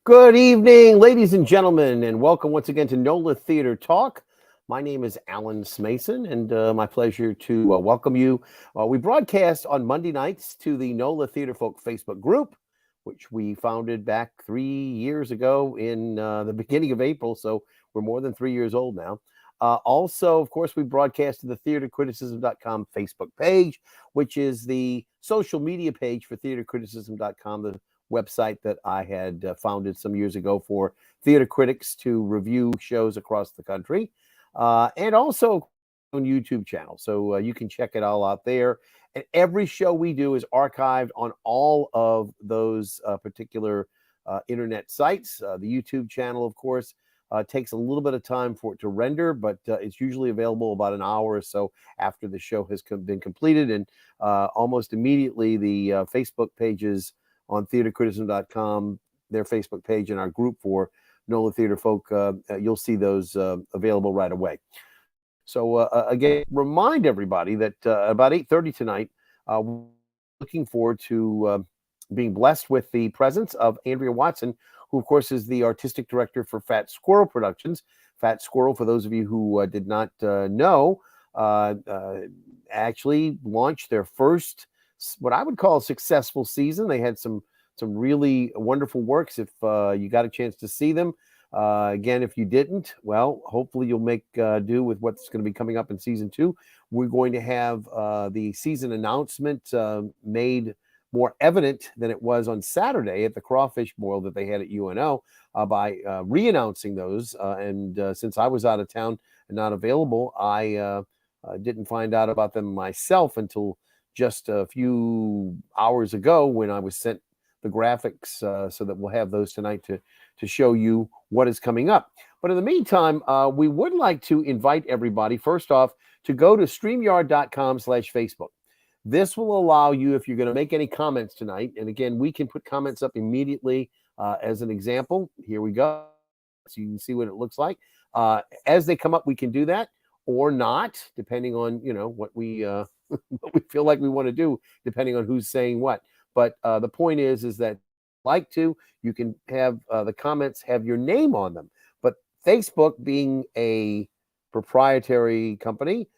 Good evening, ladies and gentlemen, and welcome once again to NOLA Theatre Talk. My name is Alan Smason, and my pleasure to welcome you. We broadcast on Monday nights to the NOLA Theatre Folk Facebook group, which we founded back 3 years ago in the beginning of April, so we're more than 3 years old now. Also, of course, we broadcast to the theatercriticism.com Facebook page, which is the social media page for theatercriticism.com, the website that I had founded some years ago for theater critics to review shows across the country, and also on YouTube channel. So you can check it all out there. And every show we do is archived on all of those particular internet sites. The YouTube channel, of course, takes a little bit of time for it to render, but it's usually available about an hour or so after the show has been completed. And almost immediately, the Facebook pages on theatercriticism.com, their Facebook page, and our group for NOLA Theatre Folk, you'll see those available right away. So again, remind everybody that about 8:30 tonight, we're looking forward to being blessed with the presence of Andrea Watson, who, of course, is the artistic director for Fat Squirrel Productions. Fat Squirrel, for those of you who did not know, actually launched their first, what I would call a successful season. They had some really wonderful works. If you got a chance to see them, again, if you didn't, well, hopefully you'll make do with what's going to be coming up in season 2. We're going to have the season announcement made more evident than it was on Saturday at the crawfish boil that they had at UNO by re-announcing those. And since I was out of town and not available, I didn't find out about them myself until just a few hours ago when I was sent the graphics, so that we'll have those tonight to show you what is coming up. But in the meantime, we would like to invite everybody, first off, to go to StreamYard.com/Facebook. This will allow you, if you're going to make any comments tonight, and again, we can put comments up immediately as an example. Here we go. So you can see what it looks like. As they come up, we can do that or not, depending on, what we what we feel like we want to do, depending on who's saying what. But the point is that you can have the comments have your name on them. But Facebook, being a proprietary company,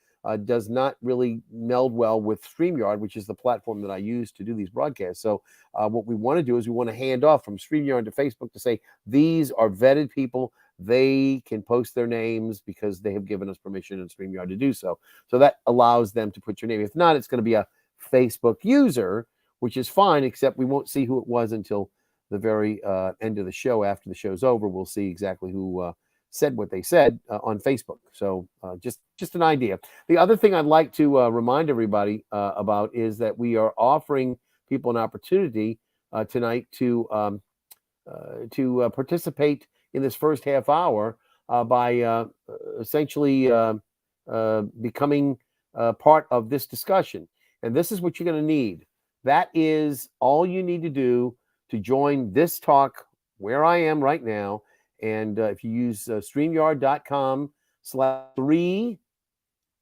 does not really meld well with StreamYard, which is the platform that I use to do these broadcasts. So what we want to do is we want to hand off from StreamYard to Facebook to say, these are vetted people. They can post their names because they have given us permission in StreamYard to do so. So that allows them to put your name. If not, it's going to be a Facebook user, which is fine, except we won't see who it was until the very end of the show. After the show's over, we'll see exactly who said what they said on Facebook. So just an idea. The other thing I'd like to remind everybody about is that we are offering people an opportunity tonight to participate in this first half hour by essentially becoming part of this discussion. And this is what you're going to need. That is all you need to do to join this talk where I am right now. And if you use StreamYard.com/3,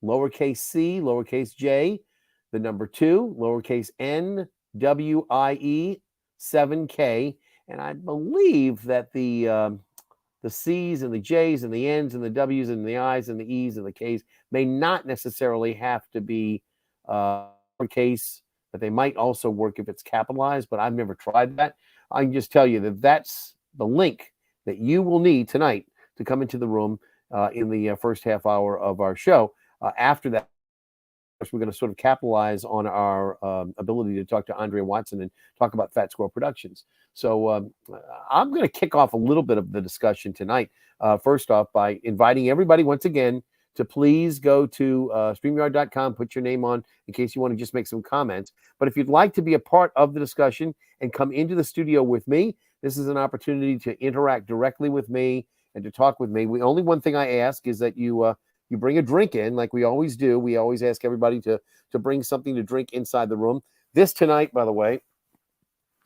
lowercase c, lowercase j, the number 2, lowercase n, WIE, 7K. And I believe that the C's and the J's and the N's and the W's and the I's and the E's and the K's may not necessarily have to be lowercase, but they might also work if it's capitalized, but I've never tried that. I can just tell you that that's the link that you will need tonight to come into the room in the first half hour of our show. After that, we're going to sort of capitalize on our ability to talk to Andrea Watson and talk about Fat Squirrel Productions. So I'm going to kick off a little bit of the discussion tonight, first off, by inviting everybody once again to please go to StreamYard.com, put your name on in case you want to just make some comments. But if you'd like to be a part of the discussion and come into the studio with me, this is an opportunity to interact directly with me and to talk with me. Only one thing I ask is that you bring a drink in, like we always do. We always ask everybody to bring something to drink inside the room. This tonight, by the way,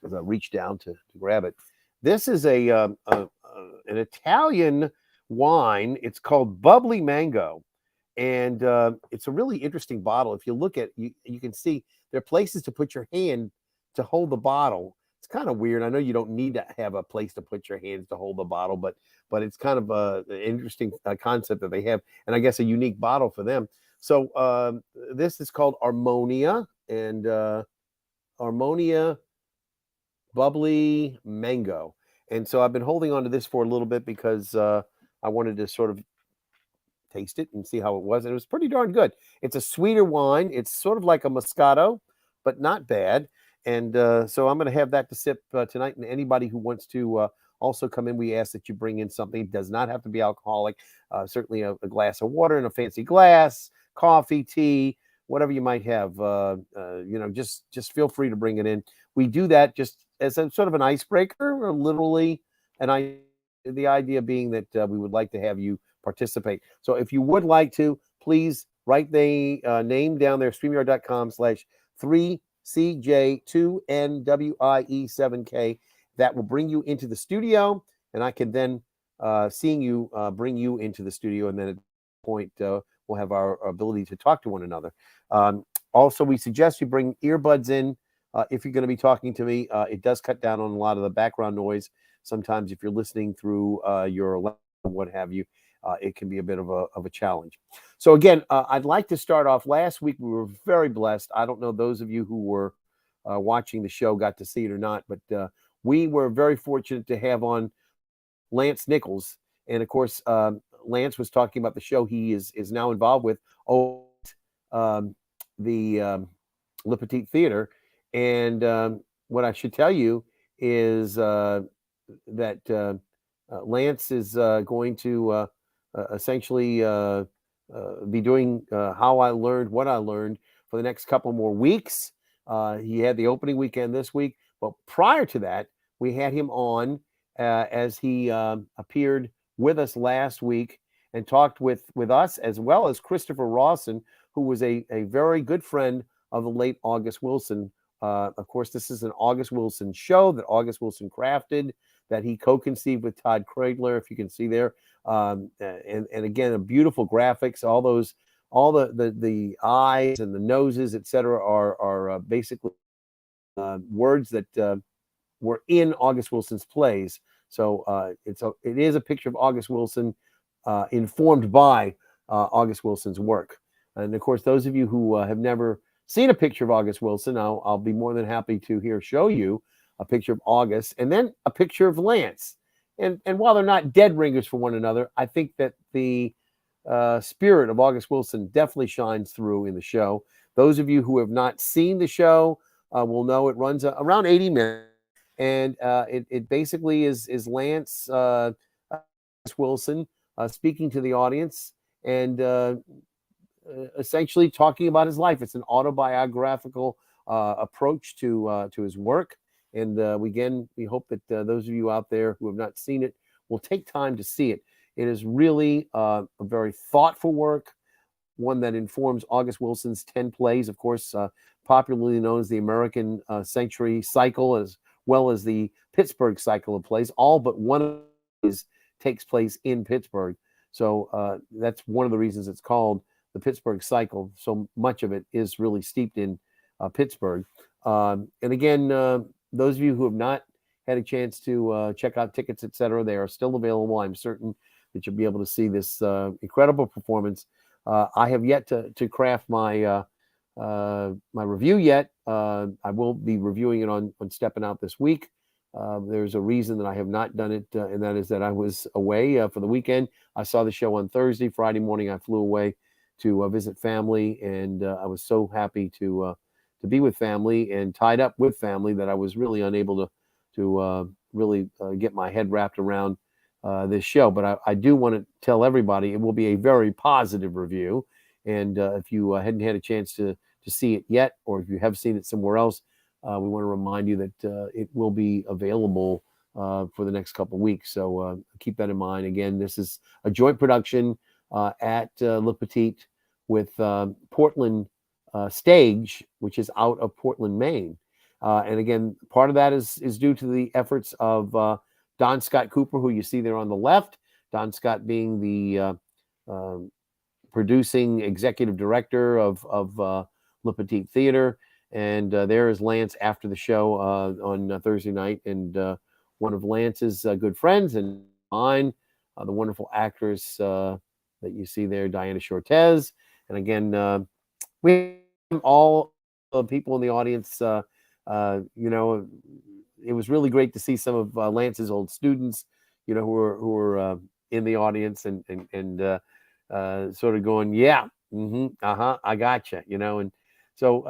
as I reach down to grab it, this is an Italian wine. It's called Bubbly Mango, and it's a really interesting bottle. If you look at you can see there are places to put your hand to hold the bottle. It's kind of weird. I know you don't need to have a place to put your hands to hold the bottle, but it's kind of an interesting concept that they have, and I guess a unique bottle for them. So this is called Harmonia, and Harmonia Bubbly Mango. And so I've been holding on to this for a little bit because I wanted to sort of taste it and see how it was. And it was pretty darn good. It's a sweeter wine. It's sort of like a Moscato, but not bad. And so I'm going to have that to sip tonight. And anybody who wants to also come in, we ask that you bring in something. It does not have to be alcoholic. Certainly a glass of water in a fancy glass, coffee, tea, whatever you might have. Just feel free to bring it in. We do that just as a sort of an icebreaker, or literally the idea being that we would like to have you participate. So if you would like to, please write the name down there, StreamYard.com/3CJ2NWIE7K. That will bring you into the studio, and I can then seeing you bring you into the studio, and then at that point we'll have our ability to talk to one another. Also, we suggest you bring earbuds in if you're going to be talking to me. It does cut down on a lot of the background noise. Sometimes if you're listening through your laptop, what have you, it can be a bit of a challenge. So again, I'd like to start off. Last week we were very blessed. I don't know those of you who were watching the show got to see it or not, but we were very fortunate to have on Lance Nichols. And of course, Lance was talking about the show he is now involved with, the Le Petit Theater. And what I should tell you is that Lance is going to essentially be doing How I Learned What I Learned for the next couple more weeks. He had the opening weekend this week, but prior to that, we had him on as he appeared with us last week and talked with us, as well as Christopher Rawson, who was a very good friend of the late August Wilson. Of course, this is an August Wilson show that August Wilson crafted, that he co-conceived with Todd Cradler, if you can see there. And again, a beautiful graphics. All the eyes and the noses, etc., are basically words that were in August Wilson's plays. So it is a picture of August Wilson informed by August Wilson's work. And of course, those of you who have never seen a picture of August Wilson, I'll be more than happy to here show you a picture of August and then a picture of Lance. And while they're not dead ringers for one another, I think that the spirit of August Wilson definitely shines through in the show. Those of you who have not seen the show will know it runs around 80 minutes. And it basically is Lance Wilson speaking to the audience and essentially talking about his life. It's an autobiographical approach to his work. And we hope that those of you out there who have not seen it will take time to see it. It is really a very thoughtful work, one that informs August Wilson's 10 plays, of course, popularly known as the American Century Cycle, as well as the Pittsburgh Cycle of plays. All but one of these takes place in Pittsburgh. So that's one of the reasons it's called the Pittsburgh Cycle. So much of it is really steeped in Pittsburgh. And again, those of you who have not had a chance to check out tickets, etc., they are still available. I'm certain that you'll be able to see this incredible performance. I have yet to craft my review yet. I will be reviewing it on Stepping Out this week. There's a reason that I have not done it, and that is that I was away for the weekend. I saw the show on Thursday. Friday morning, I flew away to visit family, and I was so happy to be with family and tied up with family that I was really unable to really get my head wrapped around this show. But I do want to tell everybody it will be a very positive review. And if you hadn't had a chance to see it yet, or if you have seen it somewhere else, we want to remind you that it will be available for the next couple of weeks. So keep that in mind. Again, this is a joint production at Le Petit with Portland Stage, which is out of Portland, Maine. And again, part of that is due to the efforts of Don Scott Cooper, who you see there on the left. Don Scott being the producing executive director of Le Petit Theater, And there is Lance after the show on Thursday night, and one of Lance's good friends and mine, the wonderful actress that you see there, Diana Shortez. And again, we have all people in the audience. It was really great to see some of Lance's old students, who are in the audience and sort of going, yeah, I gotcha, and so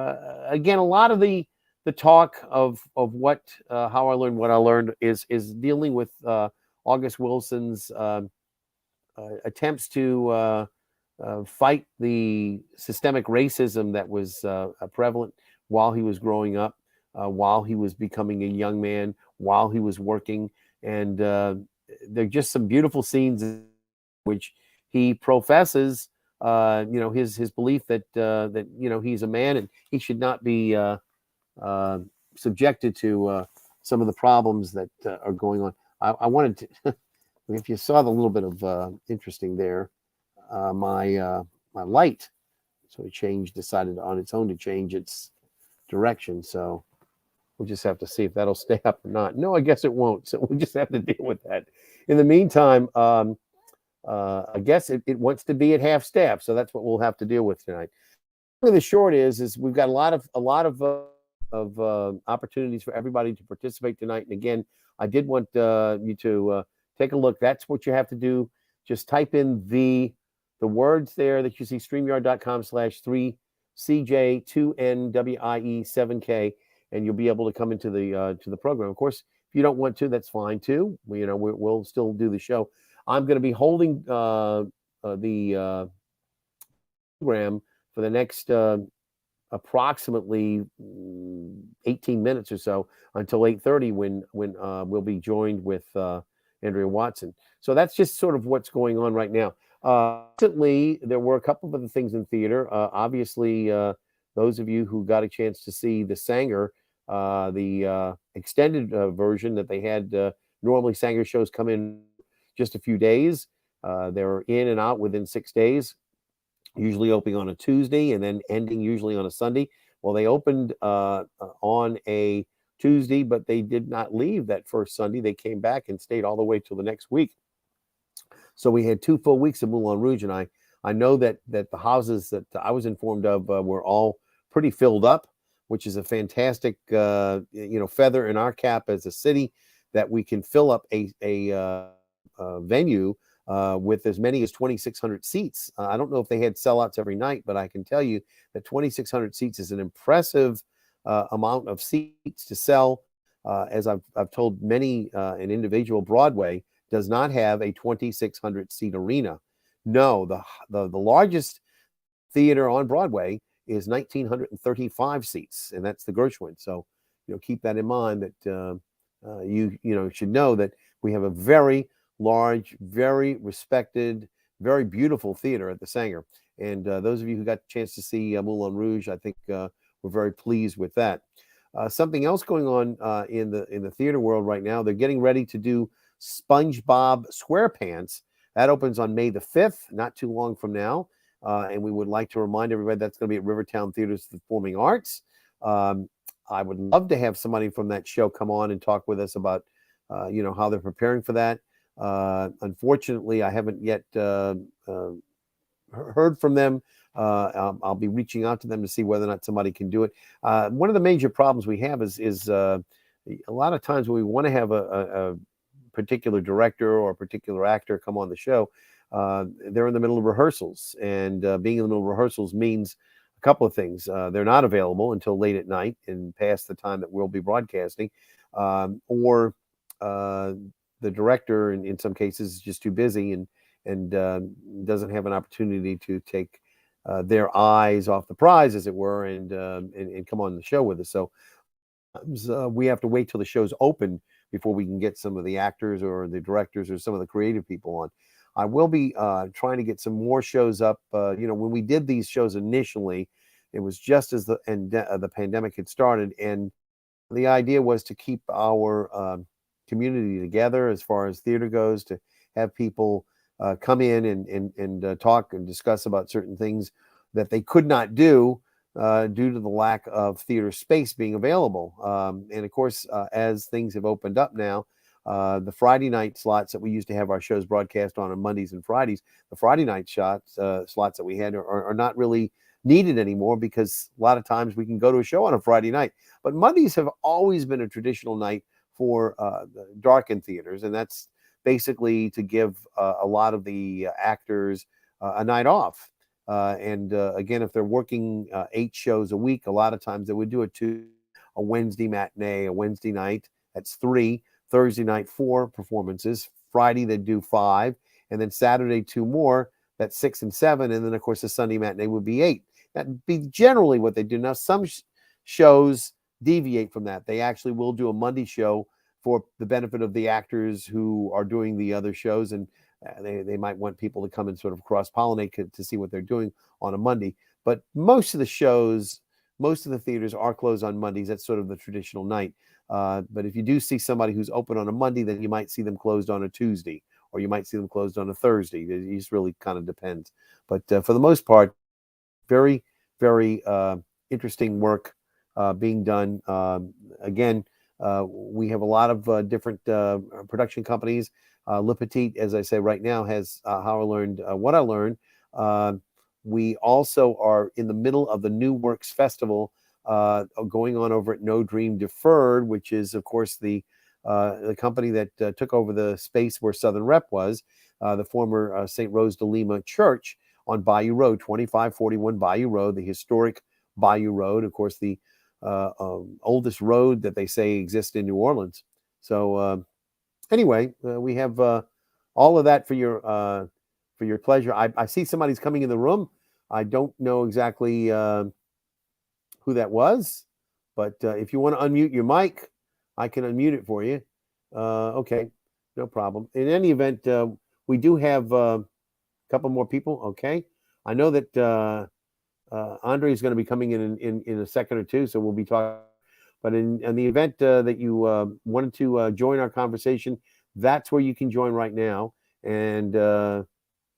again, a lot of the talk of what how I learned what I learned is dealing with August Wilson's attempts to fight the systemic racism that was prevalent while he was growing up, while he was becoming a young man, while he was working. And there are just some beautiful scenes in which he professes, his belief that he's a man and he should not be subjected to some of the problems that are going on. I wanted to, if you saw the little bit of interesting there, my light sort of decided on its own to change its direction. So we'll just have to see if that'll stay up or not. No, I guess it won't. So we'll just have to deal with that. In the meantime, I guess it wants to be at half staff. So that's what we'll have to deal with tonight. The short is we've got a lot of opportunities for everybody to participate tonight. And again, I did want you to take a look. That's what you have to do. Just type in the words there that you see, StreamYard.com/3CJ2NWIE7K, and you'll be able to come into the program. Of course, if you don't want to, that's fine too. We'll still do the show. I'm going to be holding the program for the next approximately 18 minutes or so until 8:30 when we'll be joined with Andrea Watson. So that's just sort of what's going on right now. Recently, there were a couple of other things in theater. Obviously, those of you who got a chance to see The Sanger, the extended version that they had, normally Sanger shows come in just a few days. They're in and out within 6 days, usually opening on a Tuesday and then ending usually on a Sunday. Well, they opened on a Tuesday, but they did not leave that first Sunday. They came back and stayed all the way till the next week. So we had 2 full weeks of Moulin Rouge, and I know that the houses that I was informed of were all pretty filled up, which is a fantastic feather in our cap as a city, that we can fill up a venue with as many as 2,600 seats. I don't know if they had sellouts every night, but I can tell you that 2,600 seats is an impressive amount of seats to sell. As I've told many, an individual, Broadway does not have a 2,600 seat arena. No, the largest theater on Broadway is 1,935 seats, and that's the Gershwin. So keep that in mind, that you should know that we have a very large, very respected, very beautiful theater at the Sanger. And those of you who got a chance to see Moulin Rouge, I think we're very pleased with that. Something else going on in the theater world right now, they're getting ready to do SpongeBob SquarePants. That opens on May the 5th, not too long from now. And we would like to remind everybody that's going to be at Rivertown Theater's Performing Arts. I would love to have somebody from that show come on and talk with us about, how they're preparing for that. Unfortunately, I haven't yet heard from them. I'll be reaching out to them to see whether or not somebody can do it. One of the major problems we have is a lot of times when we want to have a particular director or a particular actor come on the show, they're in the middle of rehearsals, and being in the middle of rehearsals means a couple of things. They're not available until late at night and past the time that we'll be broadcasting, or the director in some cases is just too busy and doesn't have an opportunity to take their eyes off the prize, as it were, and come on the show with us. So we have to wait till the show's open before we can get some of the actors or the directors or some of the creative people on. I will be trying to get some more shows up. When we did these shows initially, it was just as the pandemic had started, and the idea was to keep our community together as far as theater goes, to have people come in and talk and discuss about certain things that they could not do due to the lack of theater space being available. And of course, as things have opened up now, the Friday night slots that we used to have our shows broadcast on Mondays and Fridays, the Friday night slots that we had are not really needed anymore, because a lot of times we can go to a show on a Friday night. But Mondays have always been a traditional night for dark-in theaters, and that's basically to give a lot of the actors a night off. And again, if they're working 8 shows a week, a lot of times they would do a Wednesday matinee, a Wednesday night, that's 3, Thursday night 4 performances, Friday they do 5, and then Saturday 2 more, that's 6 and 7, and then of course the Sunday matinee would be 8. That'd be generally what they do. Now some shows deviate from that. They actually will do a Monday show for the benefit of the actors who are doing the other shows, and they might want people to come and sort of cross-pollinate to see what they're doing on a Monday. But most of the shows, most of the theaters are closed on Mondays. That's sort of the traditional night. But if you do see somebody who's open on a Monday, then you might see them closed on a Tuesday, or you might see them closed on a Thursday. It just really kind of depends. But for the most part, very, very interesting work being done. Again, we have a lot of different production companies. Le Petit, as I say right now, has How I Learned What I Learned. We also are in the middle of the New Works Festival going on over at No Dream Deferred, which is, of course, the company that took over the space where Southern Rep was, the former St. Rose de Lima Church on Bayou Road, 2541 Bayou Road, the historic Bayou Road, of course, the oldest road that they say exists in New Orleans. So anyway, we have all of that for your pleasure. I see somebody's coming in the room. I don't know exactly who that was, but if you want to unmute your mic, I can unmute it for you. Okay, no problem. In any event, we do have a couple more people. Okay, I know that Andrea is going to be coming in a second or two, so we'll be talking. But in the event that you wanted to join our conversation, that's where you can join right now. And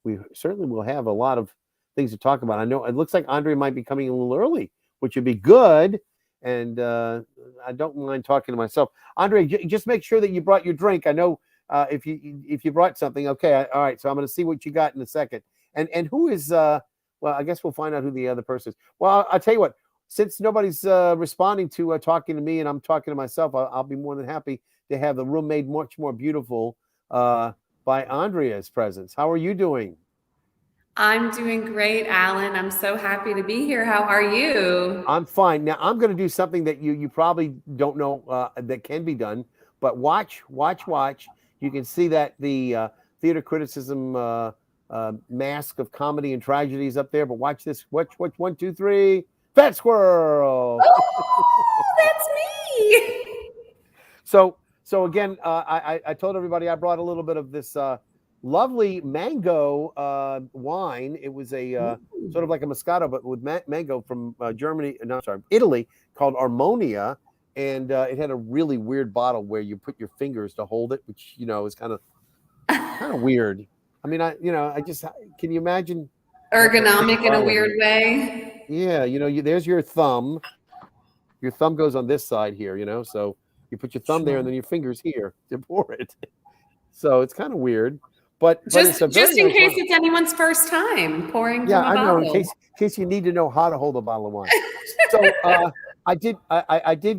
we certainly will have a lot of things to talk about. I know it looks like Andrea might be coming a little early, which would be good. And I don't mind talking to myself. Andrea, just make sure that you brought your drink. I know if you brought something. Okay, all right. So I'm going to see what you got in a second. And who is well, I guess we'll find out who the other person is. Well, I'll tell you what. Since nobody's responding to talking to me, and I'm talking to myself, I'll be more than happy to have the room made much more beautiful by Andrea's presence. How are you doing? I'm doing great, Alan. I'm so happy to be here. How are you? I'm fine. Now, I'm going to do something that you probably don't know that can be done, but watch. You can see that the theater criticism mask of comedy and tragedies up there, but watch this. Watch 1, 2, 3. Fat Squirrel. Oh, that's me. So again, I told everybody I brought a little bit of this lovely mango wine. It was a sort of like a Moscato, but with mango from Italy, called Armonia, and it had a really weird bottle where you put your fingers to hold it, which is kind of weird. I mean, I just can you imagine Ergonomic in a weird way. Yeah, there's your thumb. Your thumb goes on this side here, so you put your thumb there and then your fingers here to pour it. So it's kind of weird, but Just it's a very in nice case wine. it's anyone's first time pouring Yeah, from a I know. bottle. In case you need to know how to hold a bottle of wine. So I did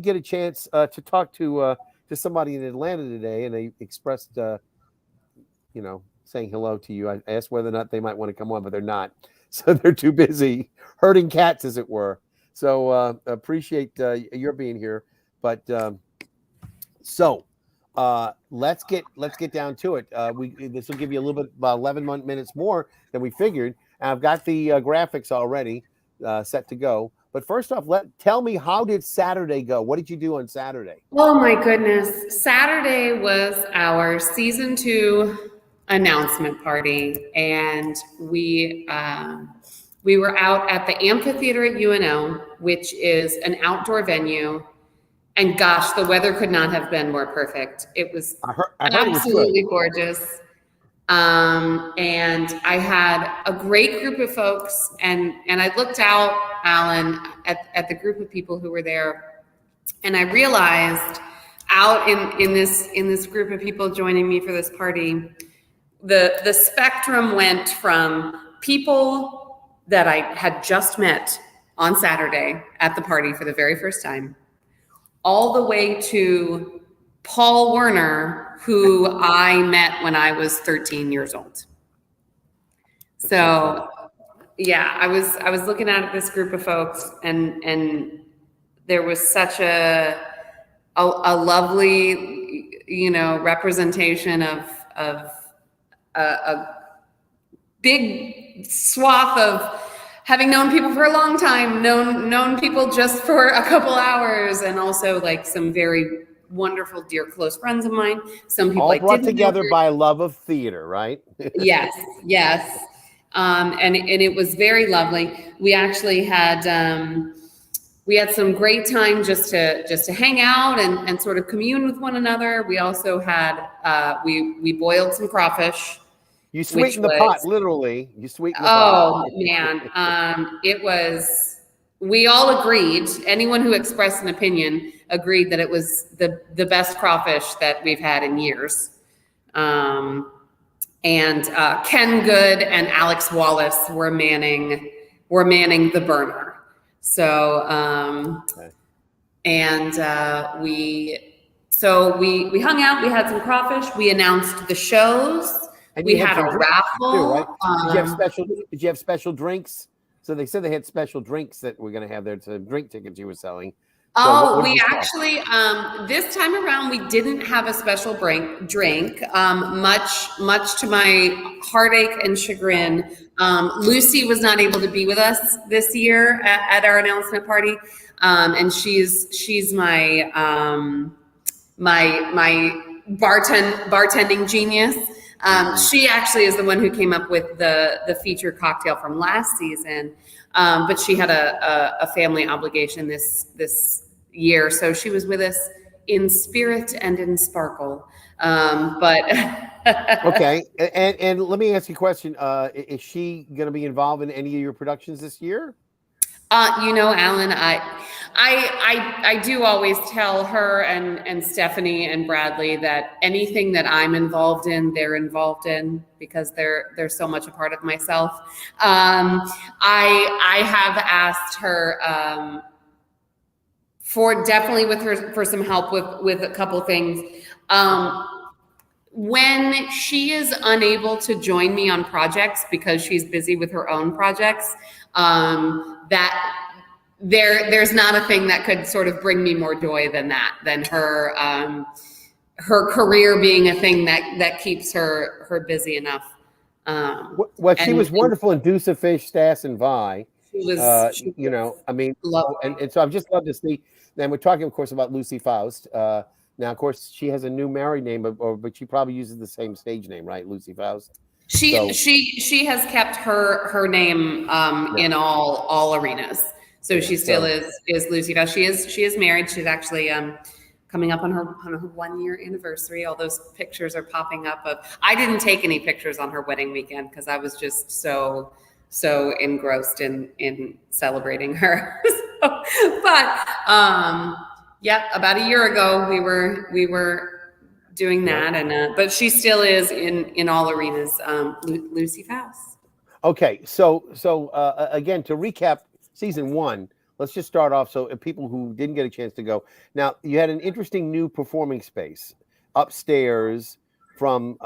get a chance to talk to somebody in Atlanta today, and they expressed saying hello to you. I asked whether or not they might want to come on, but they're not. So they're too busy herding cats, as it were. So appreciate your being here. But so let's get down to it. This will give you a little bit about 11 minutes more than we figured. And I've got the graphics already set to go. But first off, tell me, how did Saturday go? What did you do on Saturday? Oh my goodness. Saturday was our season 2 announcement party, and we were out at the amphitheater at UNO, which is an outdoor venue. And gosh, the weather could not have been more perfect. It was absolutely gorgeous. And I had a great group of folks, and I looked out, Alan, at the group of people who were there, and I realized out in this group of people joining me for this party, the spectrum went from people that I had just met on Saturday at the party for the very first time, all the way to Paul Werner, who I met when I was 13 years old. So yeah, I was looking at this group of folks, and there was such a lovely, representation of a big swath of having known people for a long time, known people just for a couple hours, and also like some very wonderful, dear, close friends of mine. Some people all brought together by a love of theater, right? Yes. And it was very lovely. We actually had some great time just to hang out and sort of commune with one another. We also had we boiled some crawfish. You sweetened the pot, literally. You sweetened the pot. Oh man, it was. We all agreed. Anyone who expressed an opinion agreed that it was the best crawfish that we've had in years. And Ken Good and Alex Wallace were manning the burner. So we hung out. We had some crawfish. We announced the shows. And we had a raffle. Too, right? Did you have special drinks? So they said they had special drinks that we're going to have there. To drink tickets you were selling. So we actually this time around we didn't have a special drink. Much to my heartache and chagrin, Lucy was not able to be with us this year at our announcement party, and she's my bartending genius. She actually is the one who came up with the featured cocktail from last season, but she had a family obligation this year, so she was with us in spirit and in sparkle. But okay, and let me ask you a question: is she going to be involved in any of your productions this year? Alan, I do always tell her and Stephanie and Bradley that anything that I'm involved in, they're involved in, because they're so much a part of myself. I have asked her for some help with a couple things. When she is unable to join me on projects because she's busy with her own projects, that there's not a thing that could sort of bring me more joy than her career being a thing that keeps her busy enough. She was wonderful in Deuce of Fish, Stas and Vi. Lovely. And so I've just loved to see. And we're talking, of course, about Lucy Faust. Now, of course, she has a new married name, but she probably uses the same stage name, right? Lucy Faust. She has kept her name in all arenas. So she still is Lucy Faust. She is married. She's actually coming up on her 1 year anniversary. All those pictures are popping up I didn't take any pictures on her wedding weekend because I was just so engrossed in celebrating her. About a year ago we were doing that, and but she still is in all arenas, Lucy Faust. Okay, so again, to recap season 1, let's just start off. So people who didn't get a chance to go, now you had an interesting new performing space upstairs from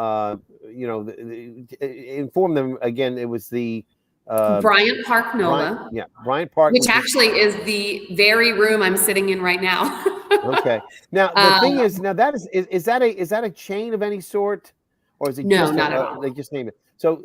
inform them again. It was the Bryant Park NOLA. Bryant Park, which actually is the very room I'm sitting in right now. Okay. Now the thing is, that is that a chain of any sort, or is it no, not at all? They just name it. So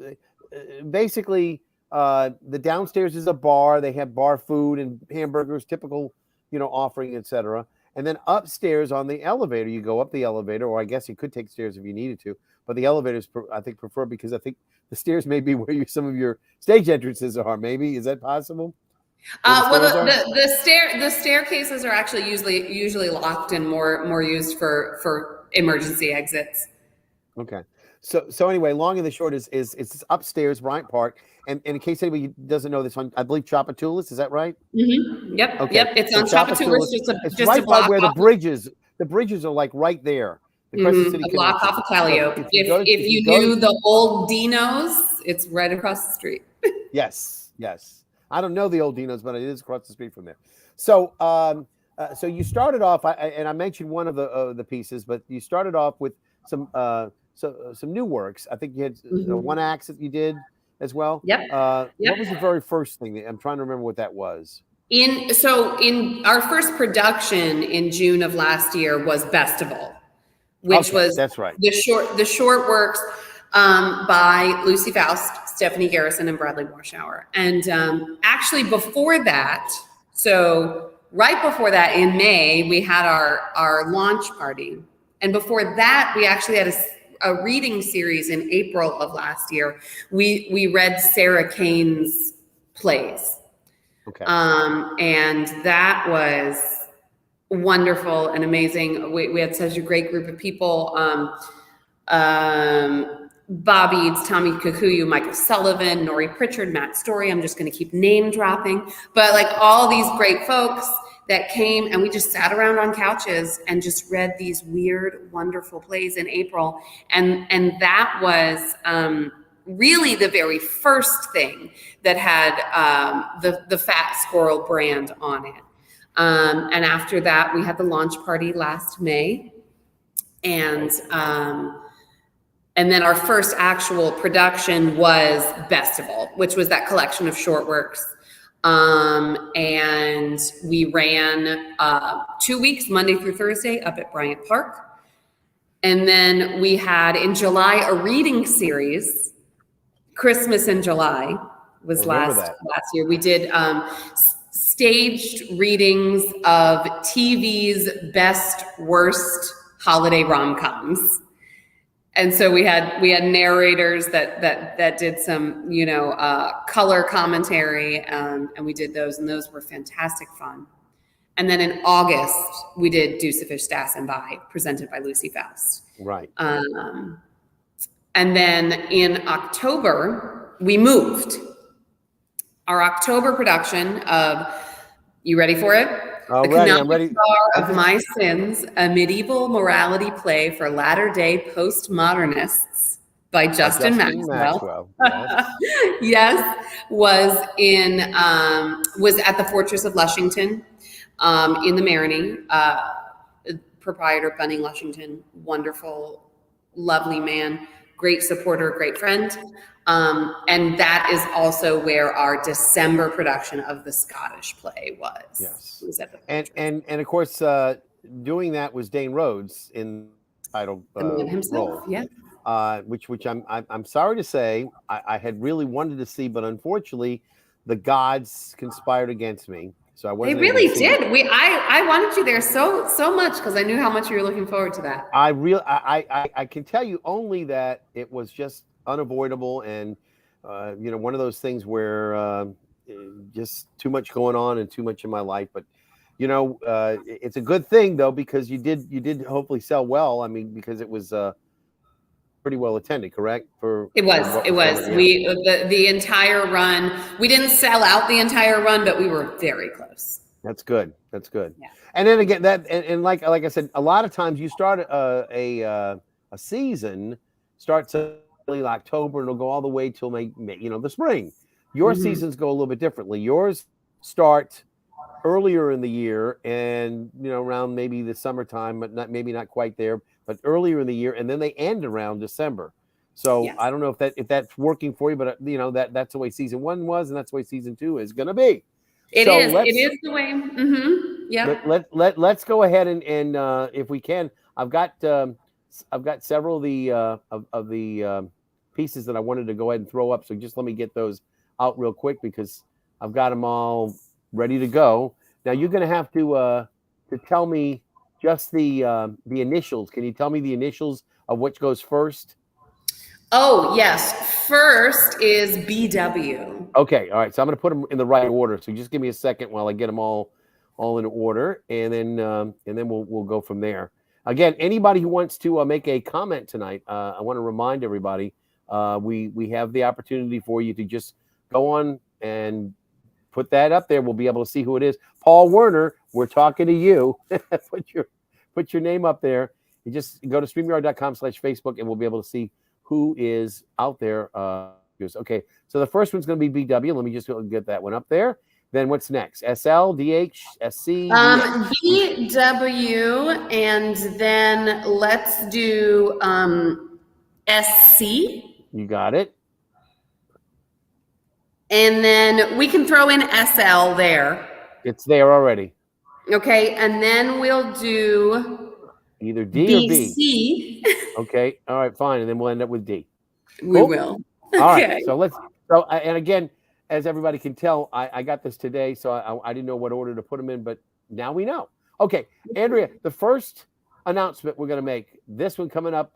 basically, the downstairs is a bar. They have bar food and hamburgers, typical, offering, etc. And then upstairs on the elevator, you go up the elevator, or I guess you could take stairs if you needed to. But the elevators, I think, prefer, because I think the stairs may be where some of your stage entrances are. Maybe, is that possible? The staircases are actually usually locked and more used for emergency exits. Okay, So anyway, long and the short is it's upstairs, Bryant Park, and in case anybody doesn't know this, on I believe Chapatulas, is that right? Yep, Okay, yep. It's so on Chapatulas, Chapatulas, just it's just a right by block where off. the bridges are like right there, the Crescent City A block Connection. off of So Calliope. If you knew the old Dino's, it's right across the street. yes, I don't know the old Dino's, but it is across the street from there. So so you started off, and I mentioned one of the pieces, but you started off with some some new works. I think you had one act that you did as well. Yep. What was the very first thing? I'm trying to remember what that was. In our first production in June of last year was Bestival, which was that's right. the short works by Lucy Faust, Stephanie Garrison, and Bradley Warshauer. And actually before that, so right before that in May, we had our launch party. And before that, we actually had a reading series in April of last year. We read Sarah Kane's plays. Okay. And that was wonderful and amazing. We had such a great group of people. Bob Eads, Tommy Kikuyu, Michael Sullivan, Nori Pritchard, Matt Story. I'm just going to keep name dropping, but like all these great folks that came, and we just sat around on couches and just read these weird, wonderful plays in April. And that was really the very first thing that had the Fat Squirrel brand on it. And after that, we had the launch party last May. And then our first actual production was Bestival, which was that collection of short works. And we ran 2 weeks, Monday through Thursday, up at Bryant Park. And then we had in July a reading series. Christmas in July was last year. We did staged readings of TV's best, worst holiday rom-coms. And so we had narrators that did some, color commentary, and we did those, and those were fantastic fun. And then in August, we did Deuce of Fish, Stas and By, presented by Lucy Faust. Right. And then in October, we moved. Our October production of, you ready for it? I'm ready. Star of My Sins, a medieval morality play for latter-day postmodernists by Justin Maxwell. Yes, was at the Fortress of Lushington in the Marigny. Proprietor Bunny Lushington, wonderful, lovely man, great supporter, great friend. And that is also where our December production of the Scottish play was. Yes. Was at the and of course, doing that was Dane Rhodes in title himself, role. Yeah. Which I'm sorry to say I had really wanted to see, but unfortunately, the gods conspired against me. So I wasn't. They really did. I wanted you there so much because I knew how much you were looking forward to that. I can tell you only that it was just unavoidable, and one of those things where just too much going on and too much in my life. But it's a good thing though, because you did hopefully sell well. I mean, because it was pretty well attended, correct? It was. We the entire run. We didn't sell out the entire run, but we were very close. That's good. Yeah. And then again, and like I said, a lot of times you start a season starts early October and it'll go all the way till May, the spring. Your seasons go a little bit differently. Yours start earlier in the year and around maybe the summertime, but not quite there, but earlier in the year, and then they end around December. So yes. I don't know if that's working for you, but that's the way season 1 was, and that's the way season 2 is going to be. It is the way. Yeah. Let's go ahead and if we can, I've got several of the pieces that I wanted to go ahead and throw up. So just let me get those out real quick because I've got them all ready to go. Now you're going to have to tell me just the initials. Can you tell me the initials of which goes first? Oh yes, first is BW. Okay, all right. So I'm going to put them in the right order. So just give me a second while I get them all in order, and then we'll go from there. Again, anybody who wants to make a comment tonight, I want to remind everybody, we have the opportunity for you to just go on and put that up there. We'll be able to see who it is. Paul Werner, we're talking to you. put your name up there. You just go to StreamYard.com/Facebook, and we'll be able to see who is out there. Okay, so the first one's going to be BW. Let me just get that one up there. Then what's next? SL, DH, SC? BW, and then let's do SC. You got it. And then we can throw in SL there. It's there already. Okay, and then we'll do either D BC. or B. Okay, all right, fine. And then we'll end up with D. We will. All right, so and again, as everybody can tell, I got this today, so I didn't know what order to put them in, but now we know. Okay, Andrea, the first announcement we're going to make, this one coming up,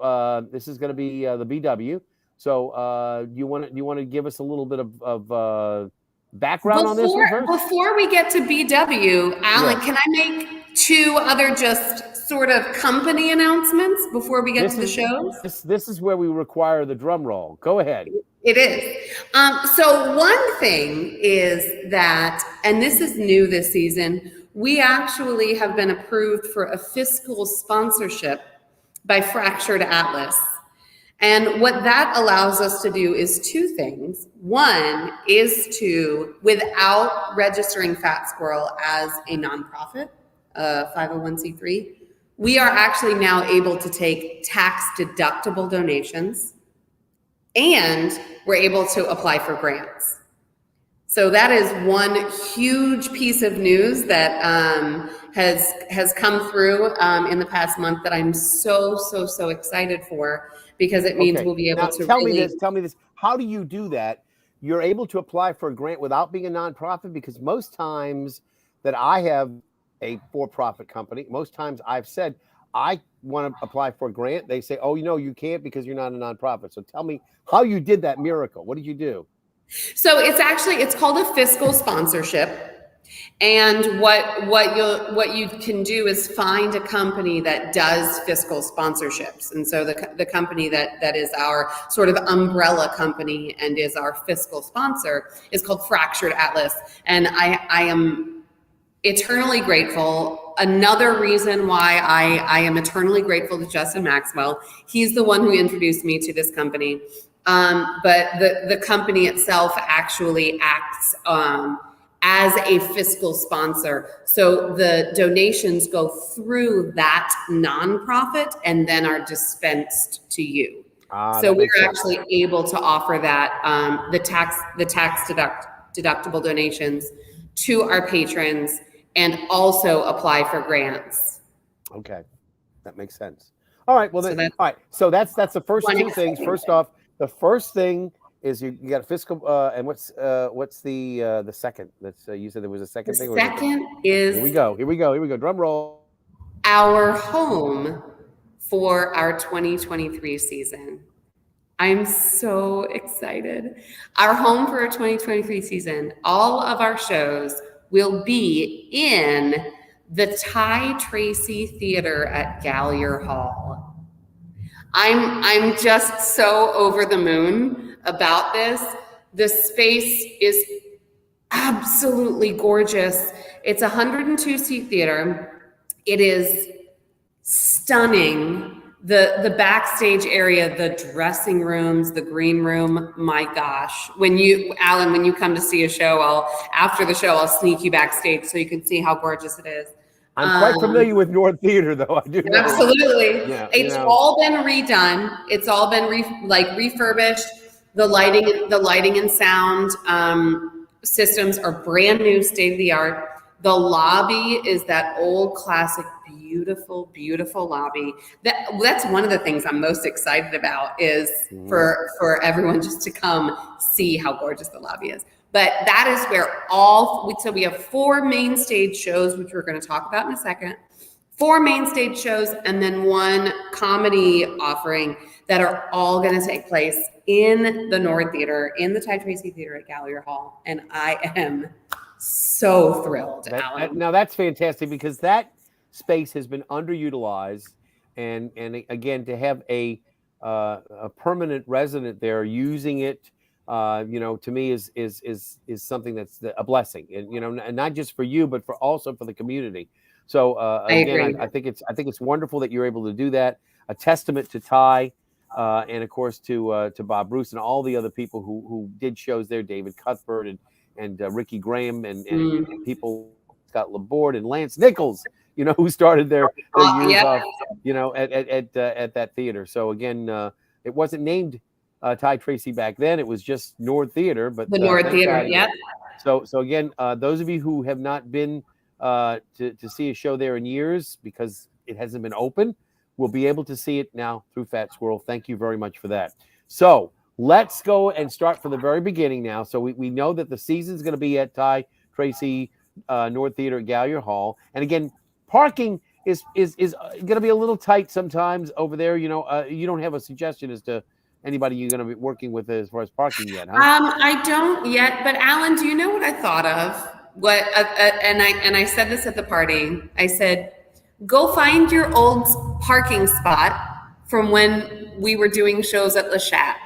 this is going to be the BW. So you want to give us a little bit of background on this one first? Before we get to BW, Alan, can I make two other just sort of company announcements before we get to the shows? This is where we require the drum roll. Go ahead. It is. So one thing is that, and this is new this season, we actually have been approved for a fiscal sponsorship by Fractured Atlas. And what that allows us to do is two things. One is to, without registering Fat Squirrel as a nonprofit, 501c3, we are actually now able to take tax-deductible donations, and we're able to apply for grants. So that is one huge piece of news that has come through in the past month that I'm so excited for, because it means we'll be able to tell me this. How do you do that? You're able to apply for a grant without being a nonprofit? Because most times that I have a for-profit company, most times I've said, I want to apply for a grant. They say, oh, you can't because you're not a nonprofit. So tell me how you did that miracle. What did you do? So it's called a fiscal sponsorship. And what you can do is find a company that does fiscal sponsorships. And so the company that is our sort of umbrella company and is our fiscal sponsor is called Fractured Atlas. And I am eternally grateful. Another reason why I am eternally grateful to Justin Maxwell. He's the one who introduced me to this company. But the company itself actually acts as a fiscal sponsor. So the donations go through that nonprofit and then are dispensed to you. So we're actually able to offer that, the tax deductible donations to our patrons and also apply for grants. Okay, that makes sense. All right, well, all right. So that's the first two things. First off, the first thing is you got a fiscal, and what's the second? That's you said there was a second thing. The second is here we go. Drum roll. Our home for our 2023 season. I'm so excited. Our home for our 2023 season. All of our shows will be in the Ty Tracy Theater at Gallier Hall. I'm just so over the moon about this. The space is absolutely gorgeous. It's a 102-seat theater. It is stunning. The backstage area, the dressing rooms, the green room, my gosh. Alan, when you come to see a show, after the show, I'll sneak you backstage so you can see how gorgeous it is. I'm quite familiar with North Theater, though. I do know. Absolutely. Yeah, it's all been redone. It's all been refurbished. The lighting and sound systems are brand new, state of the art. The lobby is that old classic, beautiful, beautiful lobby. That's one of the things I'm most excited about is for everyone just to come see how gorgeous the lobby is. But that is where so we have 4 main stage shows, which we're going to talk about in a second. 4 main stage shows and then 1 comedy offering that are all going to take place in the Nord Theater, in the Ty Tracy Theater at Gallier Hall. And I am so thrilled, Alan. Now that's fantastic because that space has been underutilized. and again, to have a permanent resident there using it, to me is something that's a blessing, and not just for you, but also for the community. So again, agree. I think it's wonderful that you're able to do that. A testament to Ty, and of course to Bob Bruce and all the other people who did shows there, David Cuthbert and Ricky Graham and people, Scott Laborde and Lance Nichols, who started their years Yep. off, at that theater. So again, it wasn't named Ty Tracy back then; it was just Nord Theater. But The Nord Theater, yep. So again, those of you who have not been to see a show there in years because it hasn't been open, will be able to see it now through Fat Squirrel. Thank you very much for that. So let's go and start from the very beginning now. So we know that the season's going to be at Ty Tracy Nord Theater at Gallier Hall. And again, parking is going to be a little tight sometimes over there. You don't have a suggestion as to anybody you're going to be working with as far as parking yet, huh? I don't yet, but Alan, do you know what I thought of? And I said this at the party. I said, go find your old parking spot from when we were doing shows at Le Chat.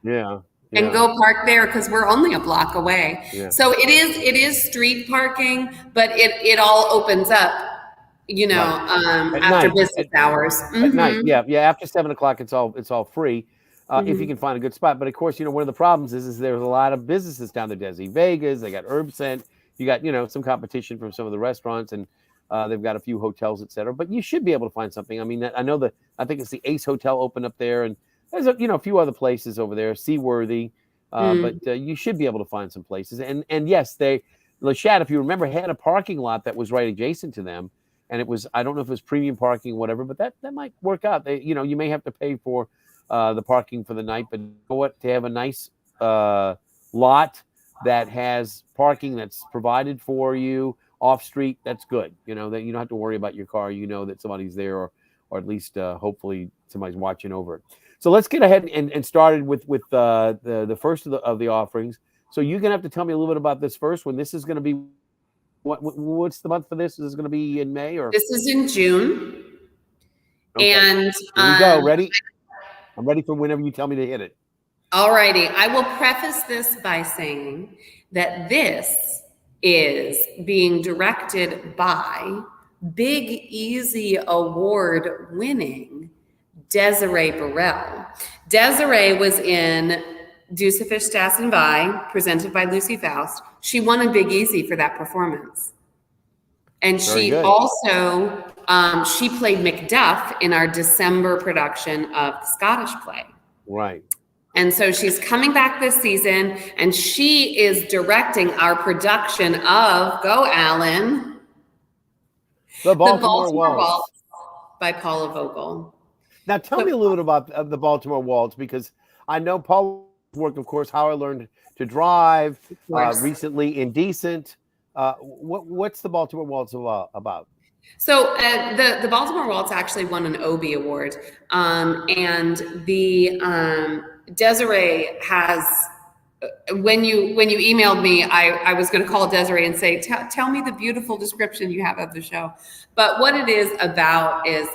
Yeah. And go park there because we're only a block away. Yeah. So it is street parking, but it all opens up, Right. after business hours. At night, yeah. After 7:00, it's all free. If you can find a good spot. But of course, one of the problems is there's a lot of businesses down there. Desi Vegas, they got Herb Scent. You got some competition from some of the restaurants, and they've got a few hotels, etc. But you should be able to find something. I mean, I think it's the Ace Hotel opened up there, and there's a few other places over there, Seaworthy. But you should be able to find some places. And yes, Le Chat, if you remember, had a parking lot that was right adjacent to them, and it was, I don't know if it was premium parking or whatever, but that might work out. You may have to pay for the parking for the night, but to have a nice lot that has parking that's provided for you off street, that's good. That you don't have to worry about your car. That somebody's there, or at least hopefully somebody's watching over it. So let's get ahead and started with the first of the offerings. So you're gonna have to tell me a little bit about this first one. This is going to be what's the month for this? Is this going to be in May or? This is in June. Okay. And here we go. Ready? I'm ready for whenever you tell me to hit it. All righty. I will preface this by saying that this is being directed by Big Easy Award winning Desiree Burrell. Desiree was in Deuce of Fish, Stas and Vi, presented by Lucy Faust. She won a Big Easy for that performance. And she also, she played Macduff in our December production of the Scottish play. Right. And so she's coming back this season, and she is directing our production of, go Alan, The Baltimore Waltz by Paula Vogel. Now tell me a little bit about the Baltimore Waltz, because I know Paula's work, of course, How I Learned to Drive, recently Indecent. What's the Baltimore Waltz about? So the Baltimore Waltz actually won an Obie Award, and the Desiree has. When you emailed me, I was going to call Desiree and say, tell me the beautiful description you have of the show. But what it is about is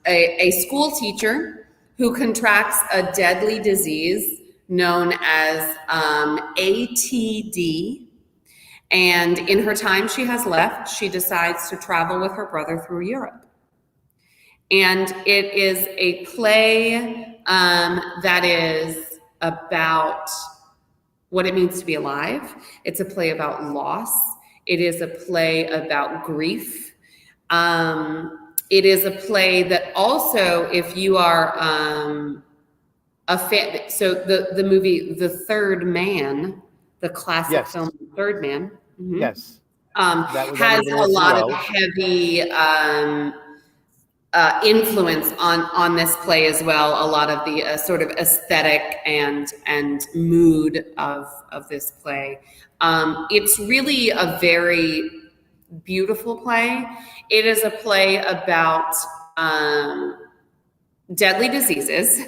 a school teacher who contracts a deadly disease known as ATD. And in her time she has left, she decides to travel with her brother through Europe. And it is a play that is about what it means to be alive. It's a play about loss. It is a play about grief. It is a play that also, if you are a fan, so the movie The Third Man, the classic film The Third Man, yes, has a lot of heavy influence on this play as well. A lot of the sort of aesthetic and mood of this play. It's really a very beautiful play. It is a play about deadly diseases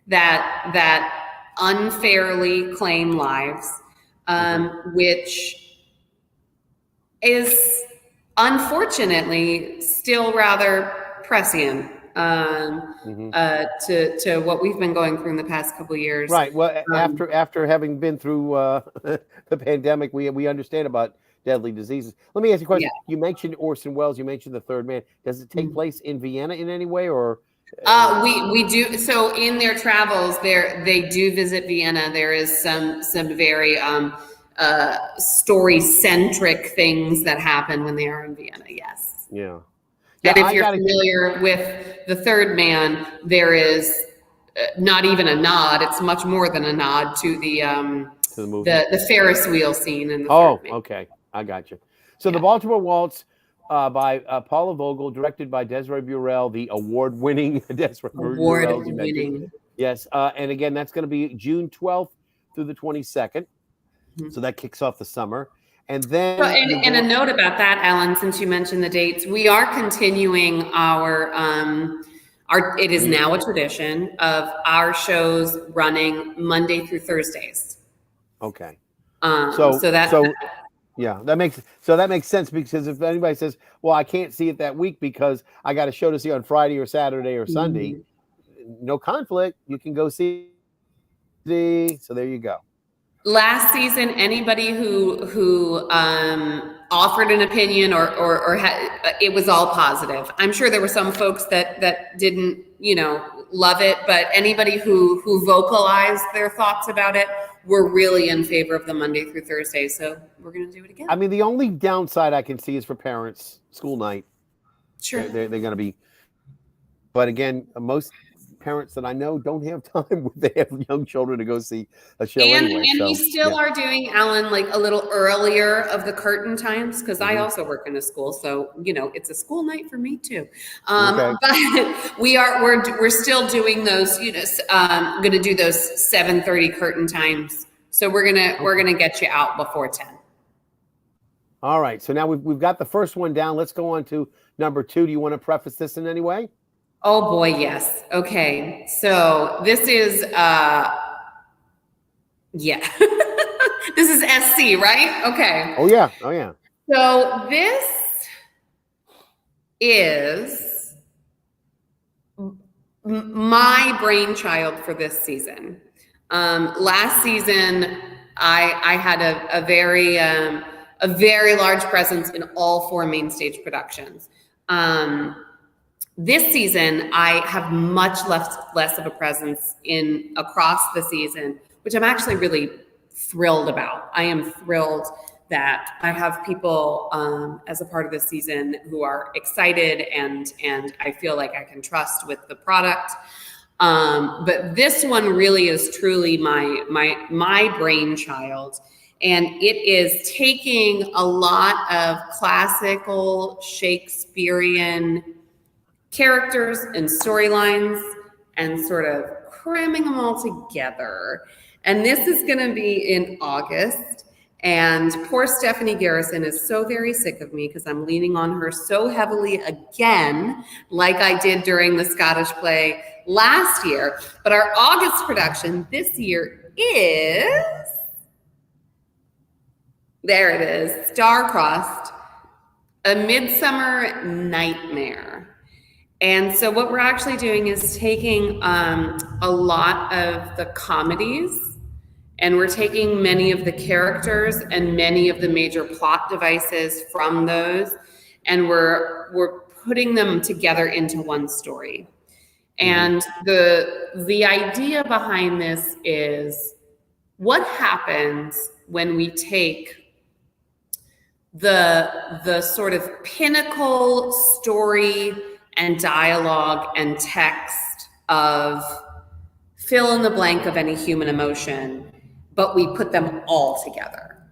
that unfairly claim lives, which is unfortunately still rather prescient to what we've been going through in the past couple of years. Right. Well, after having been through the pandemic, we understand about deadly diseases. Let me ask you a question. Yeah. You mentioned Orson Welles. You mentioned The Third Man. Does it take place in Vienna in any way, or? We do. So in their travels, they do visit Vienna. There is some very story centric things that happen when they are in Vienna. Yes. Yeah. And if you're familiar with The Third Man, there is not even a nod. It's much more than a nod to the movie. The Ferris wheel scene in The Third Man. Okay. I got you. So The Baltimore Waltz by Paula Vogel, directed by Desiree Burrell, the award-winning Desiree Burrell. Award-winning. Yes. And again, that's going to be June 12th through the 22nd. Mm-hmm. So that kicks off the summer. And then, and a note about that, Alan, since you mentioned the dates, we are continuing our it is now a tradition of our shows running Monday through Thursdays. Okay. Yeah, that makes sense, because if anybody says, well, I can't see it that week because I got a show to see on Friday or Saturday or Sunday, no conflict. You can go see. So there you go. Last season, anybody who offered an opinion or it was all positive. I'm sure there were some folks that didn't, love it, but anybody who vocalized their thoughts about it were really in favor of the Monday through Thursday. So we're going to do it again. I mean, the only downside I can see is for parents, school night. Sure. They're going to be, but again, most parents that I know don't have time when they have young children to go see a show anyway. And we still are doing, Alan, like a little earlier of the curtain times, because I also work in a school, so it's a school night for me too. But we're still doing those. I'm going to do those 7:30 curtain times. So we're gonna get you out before 10. All right. So now we've got the first one down. Let's go on to number 2. Do you want to preface this in any way? Oh boy, yes. Okay. So this is this is SC, right? Okay. Oh yeah. So this is my brainchild for this season. Last season, I had a very large presence in all 4 main stage productions. This season, I have much less of a presence across the season, which I'm actually really thrilled about. I am thrilled that I have people as a part of this season who are excited and I feel like I can trust with the product. But this one really is truly my brainchild. And it is taking a lot of classical Shakespearean characters and storylines and sort of cramming them all together. And this is going to be in August. And poor Stephanie Garrison is so very sick of me because I'm leaning on her so heavily again, like I did during the Scottish play last year. But our August production this year is, there it is, star-crossed, A Midsummer Nightmare. And so what we're actually doing is taking a lot of the comedies, and we're taking many of the characters and many of the major plot devices from those, and we're putting them together into one story. And the idea behind this is, what happens when we take the sort of pinnacle story and dialogue and text of fill in the blank of any human emotion, but we put them all together.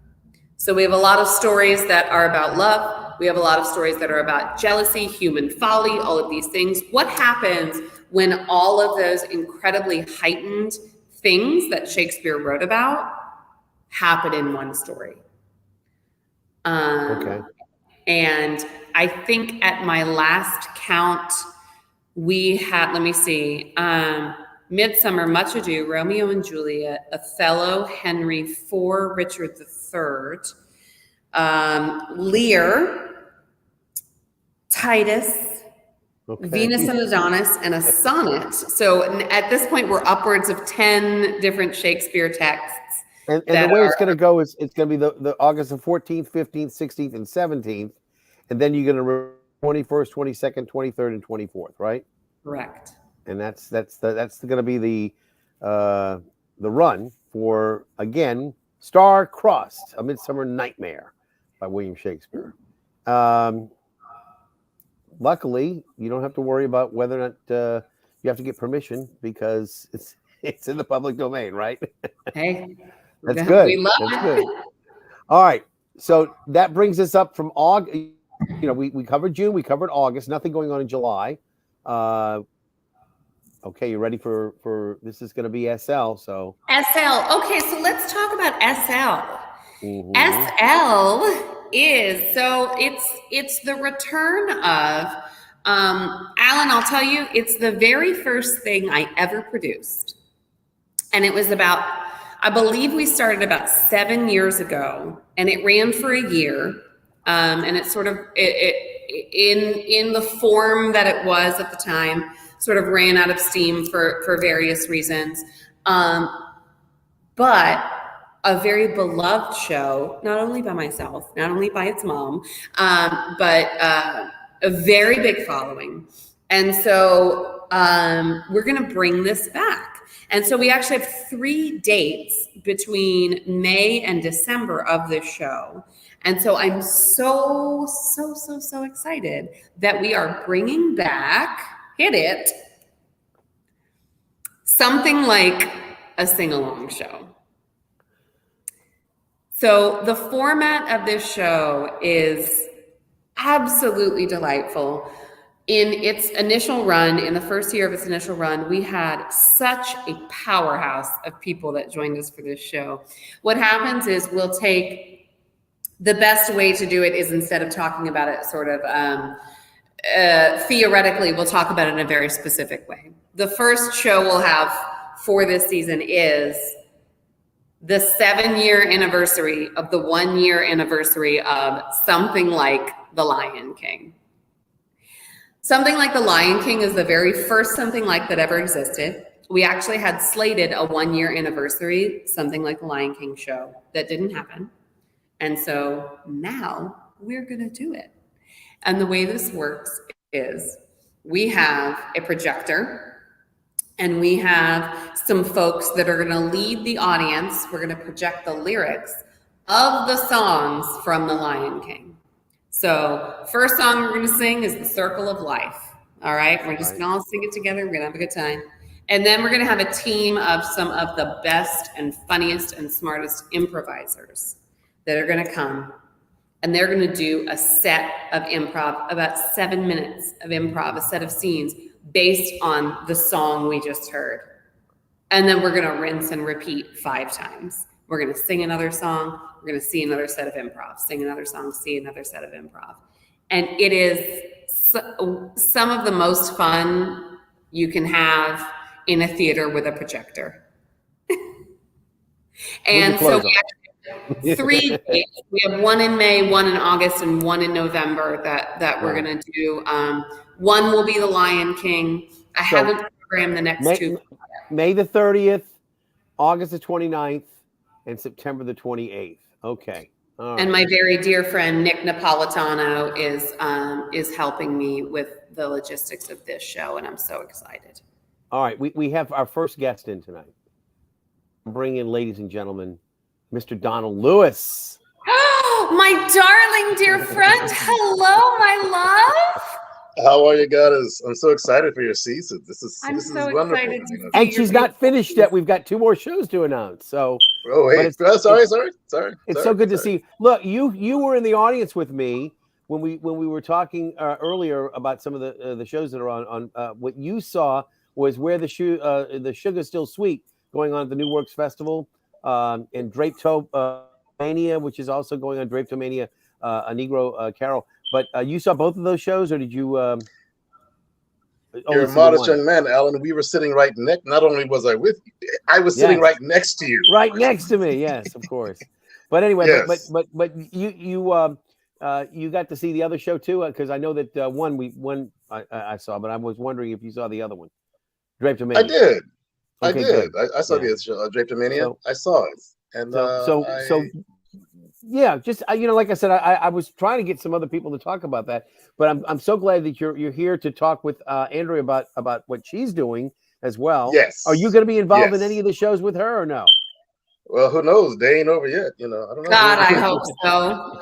So we have a lot of stories that are about love. We have a lot of stories that are about jealousy, human folly, all of these things. What happens when all of those incredibly heightened things that Shakespeare wrote about happen in one story? And I think at my last count, we had, let me see, Midsummer, Much Ado, Romeo and Juliet, Othello, Henry IV, Richard III, Lear, Titus, Okay. Venus and Adonis, and a sonnet. So at this point, we're upwards of 10 different Shakespeare texts. And the way it's going to go is it's going to be the August the 14th, 15th, 16th, and 17th. And then you're going to 21st, 22nd, 23rd, and 24th, right? Correct. And that's going to be the run for, again, Star-Crossed, A Midsummer Nightmare by William Shakespeare. Luckily, you don't have to worry about whether or not you have to get permission because it's in the public domain, right? Hey, that's good. We love that's good. All right. So that brings us up from August. You know, we covered June, we covered August. Nothing going on in July. Okay, you ready for this? Is going to be SL. So SL. Okay, so let's talk about SL. Mm-hmm. SL is it's the return of Alan. I'll tell you, it's the very first thing I ever produced, and it was about, I believe we started about 7 years ago, and it ran for a year, and it sort of in the form that it was at the time, sort of ran out of steam for various reasons, but a very beloved show, not only by myself, not only by its mom, but a very big following. And so we're going to bring this back. And so we actually have 3 dates between May and December of this show. And so I'm so excited that we are bringing back, hit it, something like a sing-along show. So the format of this show is absolutely delightful. In its initial run, in the first year of its initial run, we had such a powerhouse of people that joined us for this show. What happens is we'll take, the best way to do it is, instead of talking about it sort of theoretically, we'll talk about it in a very specific way. The first show we'll have for this season is the 7-year anniversary of the 1-year anniversary of Something Like the Lion King. Something Like the Lion King is the very first Something Like that ever existed. We actually had slated a 1-year anniversary Something Like the Lion King show. That didn't happen. And so now we're going to do it. And the way this works is we have a projector, and we have some folks that are going to lead the audience. We're going to project the lyrics of the songs from The Lion King. So first song we're going to sing is The Circle of Life. All right. We're just going to all sing it together. We're going to have a good time. And then we're going to have a team of some of the best and funniest and smartest improvisers that are going to come. And they're going to do a set of improv, about 7 minutes of improv, a set of scenes based on the song we just heard. And then we're going to rinse and repeat 5 times. We're going to sing another song. We're going to see another set of improv, sing another song, see another set of improv. And it is some of the most fun you can have in a theater with a projector. And so we have 3 dates. We have 1 in May, 1 in August, and 1 in November that we're going to do. One will be The Lion King. I haven't programmed the next 2. May the 30th, August the 29th, and September the 28th. Okay. All right. And my very dear friend Nick Napolitano is helping me with the logistics of this show, and I'm so excited. All right. We have our first guest in tonight. Bring in, ladies and gentlemen, Mr. Donald Lewis. Oh, my darling dear friend. Hello, my love. How are you guys? I'm so excited for your season. This is so wonderful. excited to see And she's not finished yet. We've got 2 more shows to announce. So sorry. It's so good to see. Look, you were in the audience with me when we were talking earlier about some of the shows that are on. What you saw was Where the Sugar's Still Sweet going on at the New Works Festival, and Draptomania, which is also going on, Draptomania, a Negro Carol. But you saw both of those shows, or did you? You're a modest young man, Alan. We were sitting right next. Not only was I with you, I was sitting right next to you. Right next to me, yes, of course. But anyway, yes. but you you got to see the other show too, because I know that one I saw, but I was wondering if you saw the other one, Drapetomania. I did. Okay, I did. good. I saw the show, Drapetomania. So, I saw it, and so yeah, just like I said, I was trying to get some other people to talk about that, but I'm so glad that you're here to talk with Andrea about what she's doing as well. Yes. Are you going to be involved in any of the shows with her or no? Well, who knows? They ain't over yet. I don't know. God, I hope so.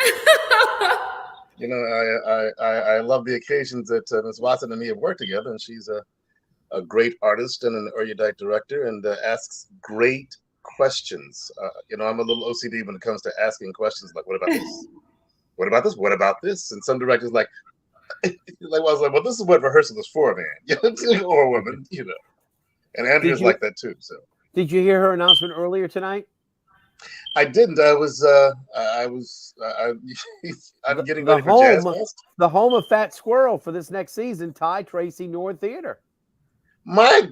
I love the occasions that Ms. Watson and me have worked together, and she's a great artist and an erudite director, and asks great questions. I'm a little OCD when it comes to asking questions like, "What about this? What about this? What about this?" And some directors I was like, "Well, this is what rehearsal is for, man," or woman, And Andrea's like that too. So, did you hear her announcement earlier tonight? I didn't. I'm getting ready for Jazz Fest. The home of Fat Squirrel for this next season, Ty Tracy NOLA Theatre. My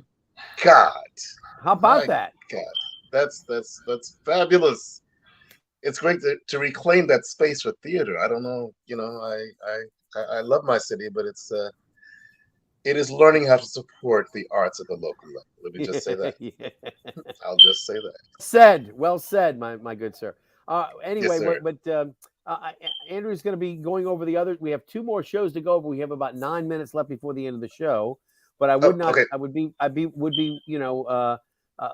God! How about that? God, that's fabulous. It's great to reclaim that space for theater. I don't know. I love my city, but it is learning how to support the arts at the local level. Let me just say that. Yeah. I'll just say that. Well said, my good sir. Anyway, yes, sir. but Andrew's going to be going over the others. We have 2 more shows to go, but we have about 9 minutes left before the end of the show. But I would not. Okay. I would be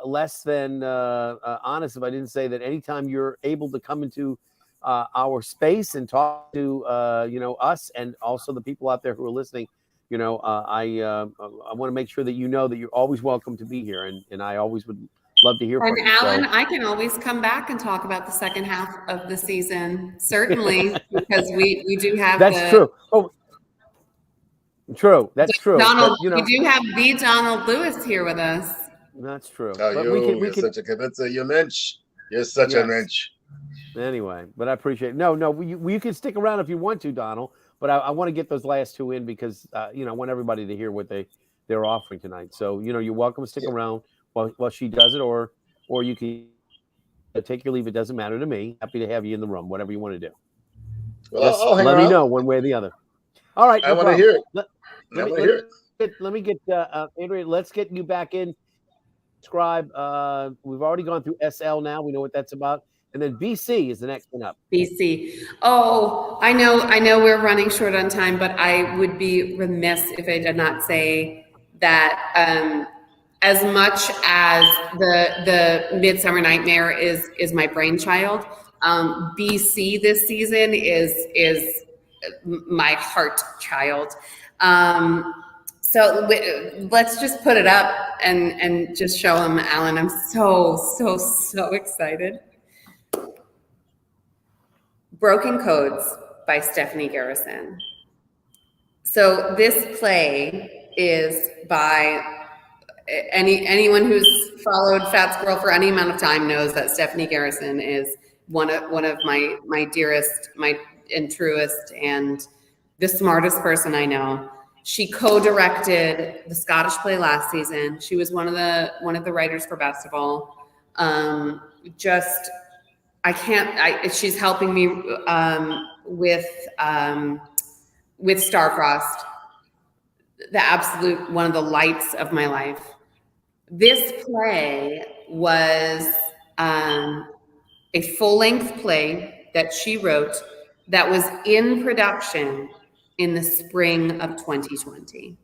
less than honest if I didn't say that anytime you're able to come into our space and talk to us and also the people out there who are listening. I want to make sure that that you're always welcome to be here, and I always would love to hear from you. And Alan, I can always come back and talk about the second half of the season, certainly, because we do have. That's true. Oh, true. That's true. Donald, but, we do have the Donald Lewis here with us. That's true. Oh, but you're such a convincer. You're mensch. You're such a mensch. Anyway, but I appreciate it. No, you can stick around if you want to, Donald. But I want to get those last 2 in because I want everybody to hear what they're offering tonight. So you're welcome to stick around while she does it, or you can take your leave. It doesn't matter to me. Happy to have you in the room. Whatever you want to do. Well, let me know one way or the other. All right. I want to hear it. Let me get Andrea. Let's get you back in. Subscribe. We've already gone through SL. Now we know what that's about. And then BC is the next one up. BC. Oh, I know we're running short on time, but I would be remiss if I did not say that as much as the Midsummer Nightmare is my brainchild, BC this season is my heart child. So let's just put it up and just show them, Alan. I'm so excited. Broken Codes by Stephanie Garrison. So this play is by anyone who's followed Fat Squirrel for any amount of time knows that Stephanie Garrison is one of my dearest, my and truest, and the smartest person I know. She co-directed the Scottish play last season. She was one of the writers for Festival. She's helping me with Starcrossed, the absolute one of the lights of my life. This play was a full-length play that she wrote that was in production in the spring of 2020.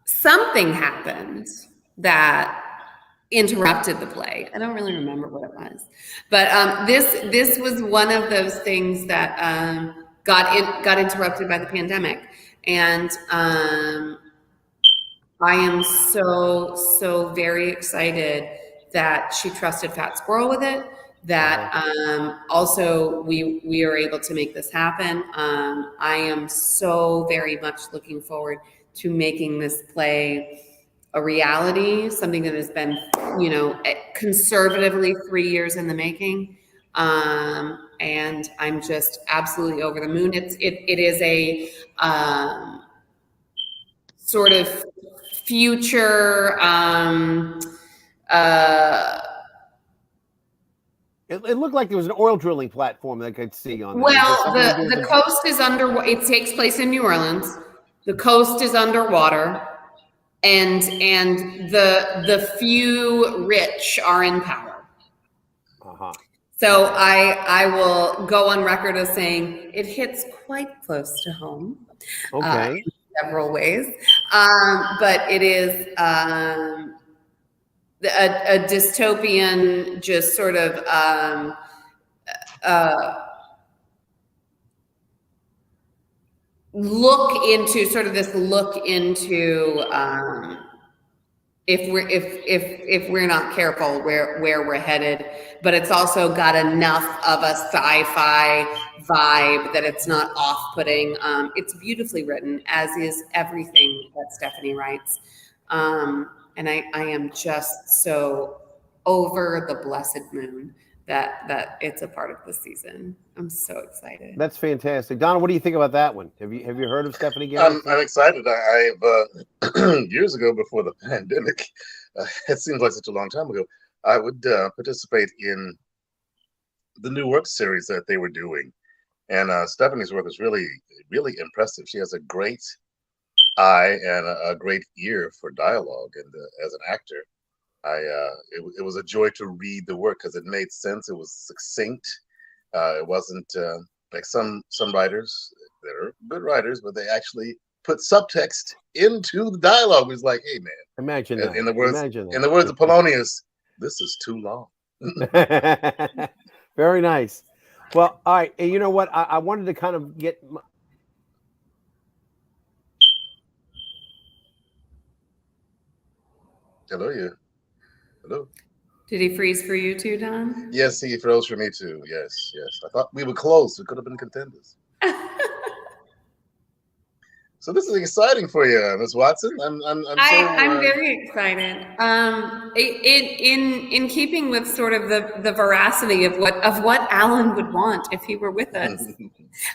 Something happened that interrupted the play. I don't really remember what it was, but this was one of those things that got interrupted by the pandemic, and I am so very excited that she trusted Fat Squirrel with it. That also we are able to make this happen. I am so very much looking forward to making this play a reality, something that has been, conservatively 3 years in the making. And I'm just absolutely over the moon. It is a sort of future It looked like there was an oil drilling platform that I could see on there. Well, the coast is under. It takes place in New Orleans. The coast is underwater, and the few rich are in power. Uh-huh. So I will go on record as saying it hits quite close to home. Okay. In several ways, but it is a dystopian, just sort of look into if we're not careful where we're headed, but it's also got enough of a sci-fi vibe that it's not off-putting. It's beautifully written, as is everything that Stephanie writes. And I am just so over the blessed moon that it's a part of the season. I'm so excited. That's fantastic. Donna, what do you think about that one? Have you heard of Stephanie Garrett? I'm excited. I've years ago, before the pandemic, it seems like such a long time ago, I would participate in the new work series that they were doing. And Stephanie's work was really, really impressive. She has a great eye and a great ear for dialogue. And as an actor, it was a joy to read the work because it made sense. It was succinct. It wasn't like some writers that are good writers, but they actually put subtext into the dialogue. It was like, hey man, imagine that. In the words of Polonius, this is too long. Very nice. Well, all right. And you know what? I wanted to kind of get. Hello. Did he freeze for you too, Don? Yes, he froze for me too. Yes. I thought we were close. We could have been contenders. So this is exciting for you, Ms. Watson. I'm very excited. In keeping with sort of the veracity of what Alan would want if he were with us.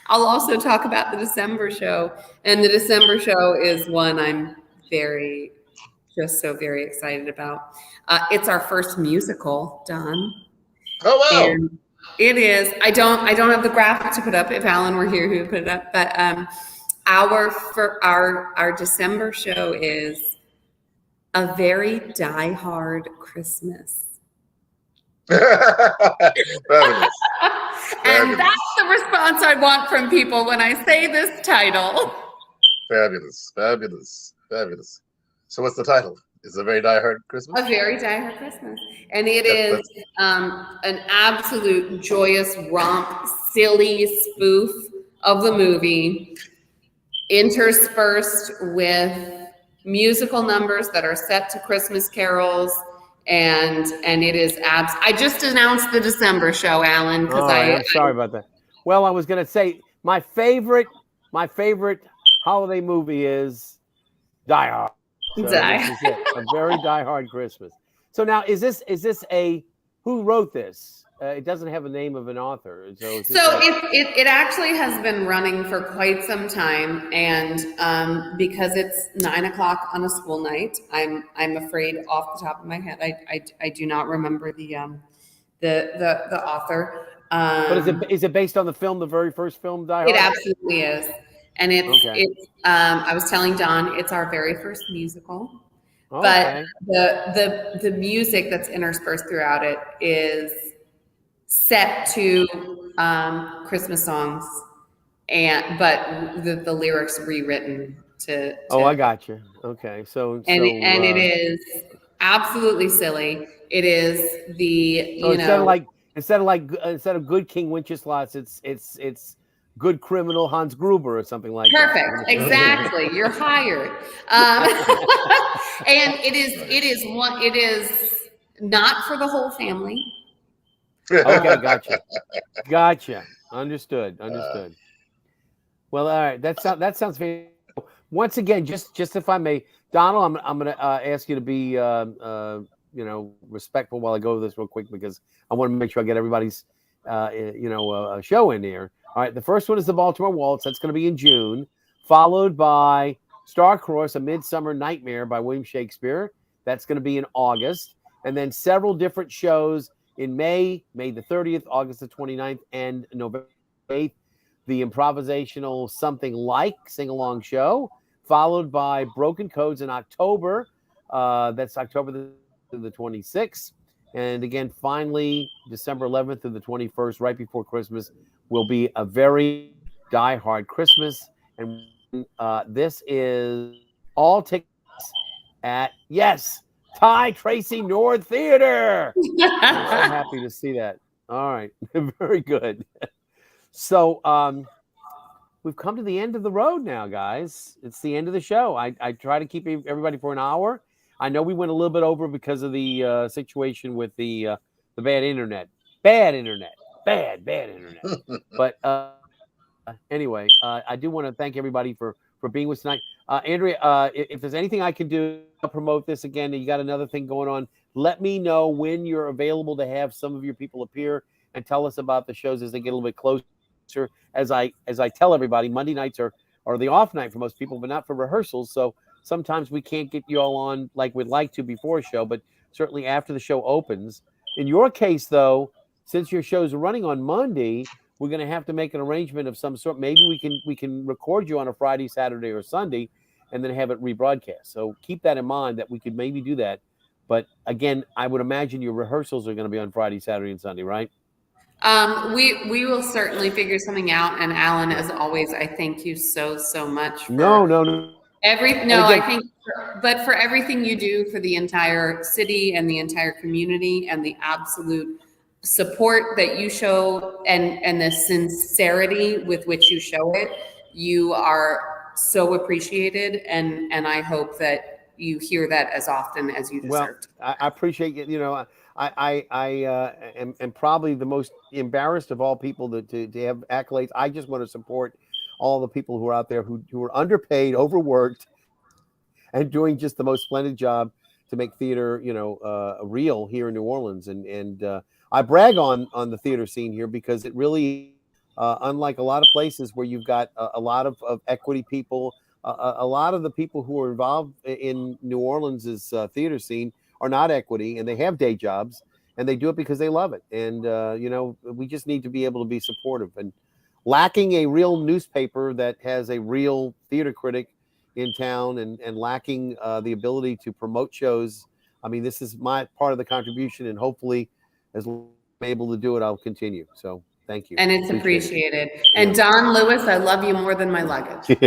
I'll also talk about the December show, and the December show is one I'm just so very excited about. It's our first musical, Don. Oh wow! And it is. I don't have the graphic to put up. If Alan were here, he would put it up. But our December show is A Very Die-Hard Christmas. Fabulous. And that's the response I want from people when I say this title. Fabulous. So what's the title? Is A Very Die-Hard Christmas? A Very Die-Hard Christmas. And it is an absolute joyous romp, silly spoof of the movie, interspersed with musical numbers that are set to Christmas carols. And it is I just announced the December show, Alan, because I'm sorry about that. Well, I was going to say my favorite holiday movie is Die Hard. So this is it, A Very Die Hard Christmas. So now, is this who wrote this? It doesn't have a name of an author. So it actually has been running for quite some time, and because it's 9:00 on a school night, I'm afraid off the top of my head I do not remember the author. But is it based on the film, the very first film, Die Hard? It absolutely is. And it's I was telling Don, it's our very first musical. But the music that's interspersed throughout it is set to Christmas songs, but the lyrics rewritten to I got you. Okay. It is absolutely silly. It is instead of Good King Wenceslas, it's Good Criminal Hans Gruber or something like that. Perfect. Exactly. You're hired. And it is not for the whole family. Okay, gotcha. Understood. Well, all right. That sounds fantastic. Once again, just if I may, Donald, I'm going to ask you to be respectful while I go over this real quick, because I want to make sure I get everybody's show in here. All right, the first one is the Baltimore Waltz. That's going to be in June, followed by Starcross, A Midsummer Nightmare by William Shakespeare. That's going to be in August. And then several different shows In May the 30th, August the 29th, and November 8th, the improvisational Something Like sing-along show, followed by Broken Codes in October. That's October the 26th. And again, finally, December 11th through the 21st, right before Christmas, will be a very die-hard Christmas. And this is all tickets at, yes, Ty Tracy Nord Theater. I'm so happy to see that. All right. Very good. So we've come to the end of the road now, guys. It's the end of the show. I try to keep everybody for an hour. I know we went a little bit over because of the situation with the bad internet. Bad internet. But anyway, I do want to thank everybody for being with us tonight. Andrea, if there's anything I can do to promote this again, and you got another thing going on, let me know when you're available to have some of your people appear and tell us about the shows as they get a little bit closer. As I tell everybody, Monday nights are the off night for most people, but not for rehearsals. So sometimes we can't get you all on like we'd like to before a show, but certainly after the show opens. In your case, though, since your show's running on Monday, we're going to have to make an arrangement of some sort. Maybe we can record you on a Friday, Saturday, or Sunday, and then have it rebroadcast. So keep that in mind that we could maybe do that. But again, I would imagine your rehearsals are going to be on Friday, Saturday, and Sunday, right? We will certainly figure something out. And Alan, as always, I thank you so much. For No. I think, but for everything you do for the entire city and the entire community, and the absolute support that you show, and the sincerity with which you show it, you are so appreciated. And I hope that you hear that as often as you deserve. Well, I appreciate it. You know, I am probably the most embarrassed of all people to have accolades. I just want to support all the people who are out there who are underpaid, overworked, and doing just the most splendid job to make theater, real here in New Orleans. And I brag on the theater scene here because it really, unlike a lot of places where you've got a lot of equity people, a lot of the people who are involved in New Orleans's theater scene are not equity, and they have day jobs, and they do it because they love it. And we just need to be able to be supportive. And lacking a real newspaper that has a real theater critic in town, and lacking the ability to promote shows, I mean, this is my part of the contribution, and hopefully, as I'm able to do it, I'll continue. So thank you. And it's appreciated. And Don Lewis, I love you more than my luggage.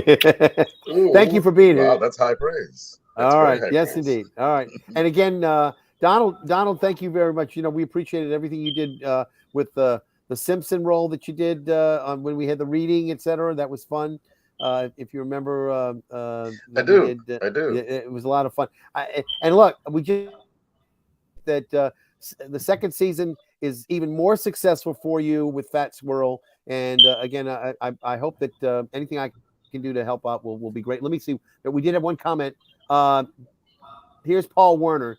Thank you for being here. Wow, that's high praise. That's all right. Yes, praise. Indeed. All right. And again, Donald, thank you very much. We appreciated everything you did with the Simpson role that you did when we had the reading, etc. That was fun. If you remember, I do. It was a lot of fun. And look, we just that the second season is even more successful for you with Fat Squirrel. And again, I hope that anything I can do to help out will be great. Let me see. We did have one comment. Here's Paul Werner.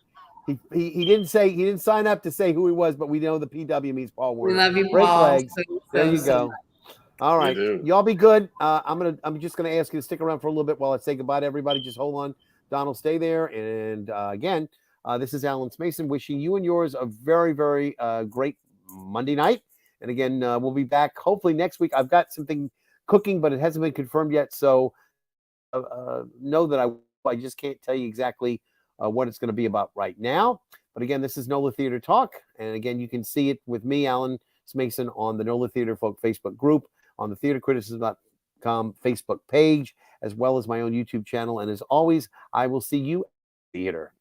He didn't sign up to say who he was, but we know the PW means Paul Werner. We love you, Great Paul. flags. There you go. All right, y'all be good. I'm just gonna ask you to stick around for a little bit while I say goodbye to everybody. Just hold on, Donald, stay there. And again, this is Alan Smason wishing you and yours a very, very great Monday night. And again, we'll be back hopefully next week. I've got something cooking, but it hasn't been confirmed yet. So know that I just can't tell you exactly what it's going to be about right now. But again, this is NOLA Theatre Talk. And again, you can see it with me, Alan Smason, on the NOLA Theatre Folk Facebook group, on the theatercriticism.com Facebook page, as well as my own YouTube channel. And as always, I will see you at the theater.